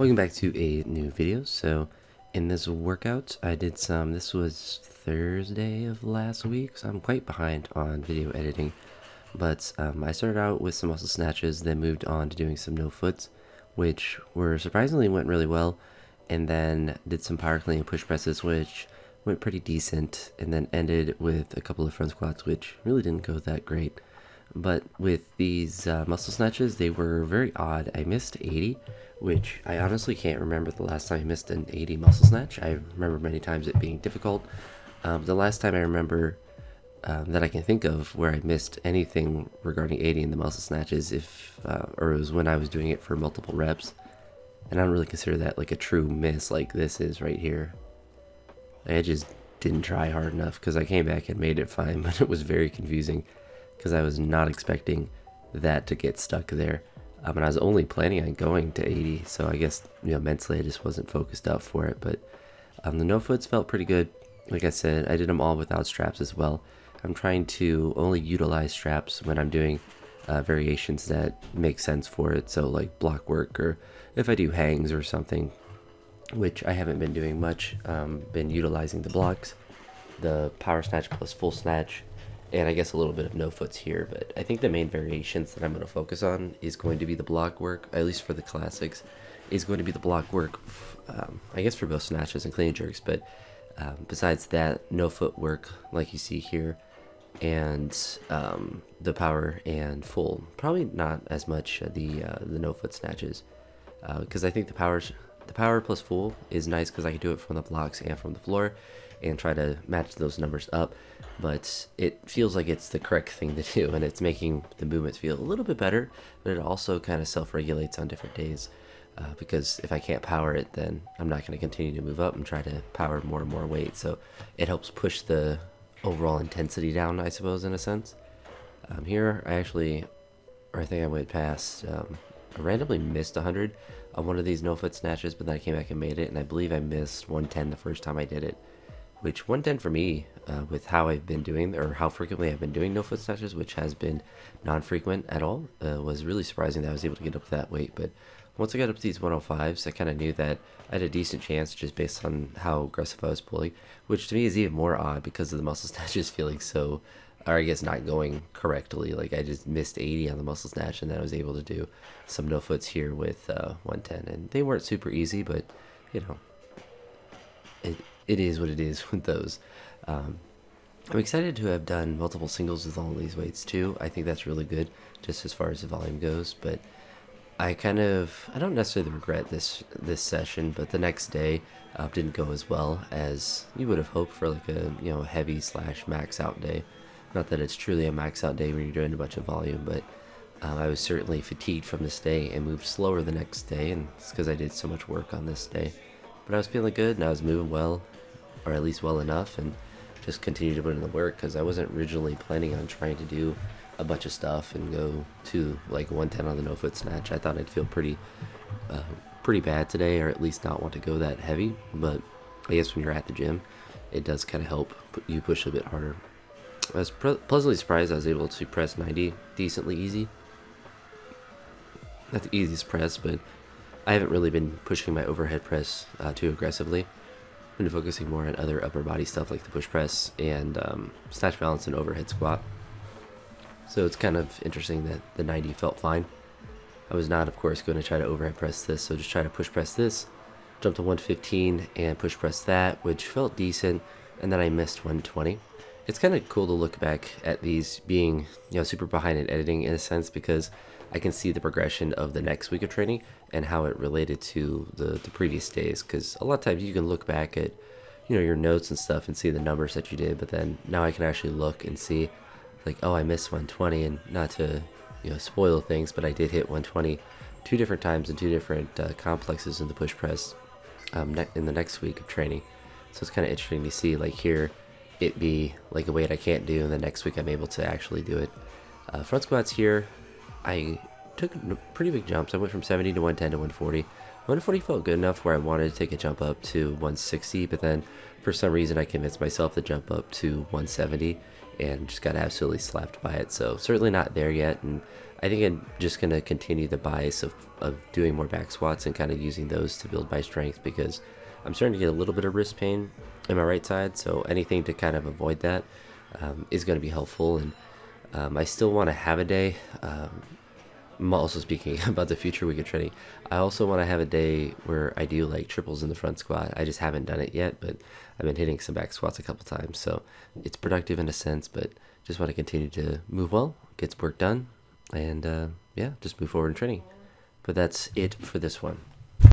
Welcome back to a new video. So in this workout I did this was Thursday of last week, so I'm quite behind on video editing, but I started out with some muscle snatches, then moved on to doing some no foots, which were surprisingly went really well, and then did some power clean and push presses, which went pretty decent, and then ended with a couple of front squats, which really didn't go that great. But with these muscle snatches, they were very odd. I missed 80, which I honestly can't remember the last time I missed an 80 muscle snatch. I remember many times it being difficult. The last time I remember that I can think of where I missed anything regarding 80 in the muscle snatches, or it was when I was doing it for multiple reps. And I don't really consider that like a true miss like this is right here. I just didn't try hard enough because I came back and made it fine, but it was very confusing because I was not expecting that to get stuck there. And I was only planning on going to 80, so I guess, mentally I just wasn't focused up for it. But the no foots felt pretty good. Like I said, I did them all without straps as well. I'm trying to only utilize straps when I'm doing variations that make sense for it. So like block work, or if I do hangs or something, which I haven't been doing much. Been utilizing the blocks, the power snatch plus full snatch, and I guess a little bit of no foots here. But I think the main variations that I'm going to focus on is going to be the block work, at least for the classics, is going to be the block work, I guess for both snatches and clean jerks. But besides that, no foot work like you see here, and the power and full. Probably not as much the no foot snatches, because I think the power plus full is nice because I can do it from the blocks and from the floor and try to match those numbers up, but it feels like it's the correct thing to do, and it's making the movements feel a little bit better, but it also kind of self-regulates on different days, because if I can't power it, then I'm not going to continue to move up and try to power more and more weight, so it helps push the overall intensity down, I suppose, in a sense. Here I think I went past, I randomly missed 100 on one of these no foot snatches, but then I came back and made it, and I believe I missed 110 the first time I did it, which 110 for me, with how I've been doing, or how frequently I've been doing no foot snatches, which has been non-frequent at all, was really surprising that I was able to get up to that weight. But once I got up to these 105s, I kind of knew that I had a decent chance just based on how aggressive I was pulling, which to me is even more odd because of the muscle snatches feeling so, or I guess not going correctly. Like I just missed 80 on the muscle snatch, and then I was able to do some no foots here with 110, and they weren't super easy, but it is what it is with those. I'm excited to have done multiple singles with all of these weights too. I think that's really good just as far as the volume goes, but I don't necessarily regret this session, but the next day didn't go as well as you would have hoped for like a heavy / max out day. Not that it's truly a max out day when you're doing a bunch of volume, but I was certainly fatigued from this day and moved slower the next day, and it's because I did so much work on this day. But I was feeling good and I was moving well, or at least well enough, and just continued to put in the work because I wasn't originally planning on trying to do a bunch of stuff and go to like 110 on the no foot snatch. I thought I'd feel pretty bad today, or at least not want to go that heavy, but I guess when you're at the gym it does kind of help you push a bit harder. I was pleasantly surprised I was able to press 90 decently easy. Not the easiest press, but I haven't really been pushing my overhead press too aggressively. I've been focusing more on other upper body stuff like the push press and snatch balance and overhead squat. So it's kind of interesting that the 90 felt fine. I was not, of course, going to try to overhead press this, so just try to push press this, jump to 115 and push press that, which felt decent, and then I missed 120. It's kind of cool to look back at these being super behind in editing in a sense, because I can see the progression of the next week of training and how it related to the previous days, because a lot of times you can look back at your notes and stuff and see the numbers that you did, but then now I can actually look and see like, oh, I missed 120, and not to spoil things, but I did hit 120 two different times in two different complexes in the push press in the next week of training. So it's kind of interesting to see like here it be like a weight I can't do, and the next week I'm able to actually do it. Front squats here, I took pretty big jumps. I went from 70 to 110 to 140. 140 felt good enough where I wanted to take a jump up to 160, but then for some reason I convinced myself to jump up to 170 and just got absolutely slapped by it. So certainly not there yet, and I think I'm just going to continue the bias of doing more back squats and kind of using those to build my strength, because I'm starting to get a little bit of wrist pain in my right side. So anything to kind of avoid that is going to be helpful. And I still want to have a day. I'm also speaking about the future week of training. I also want to have a day where I do like triples in the front squat. I just haven't done it yet, but I've been hitting some back squats a couple times. So it's productive in a sense, but just want to continue to move well, get work done, and yeah, just move forward in training. But that's it for this one.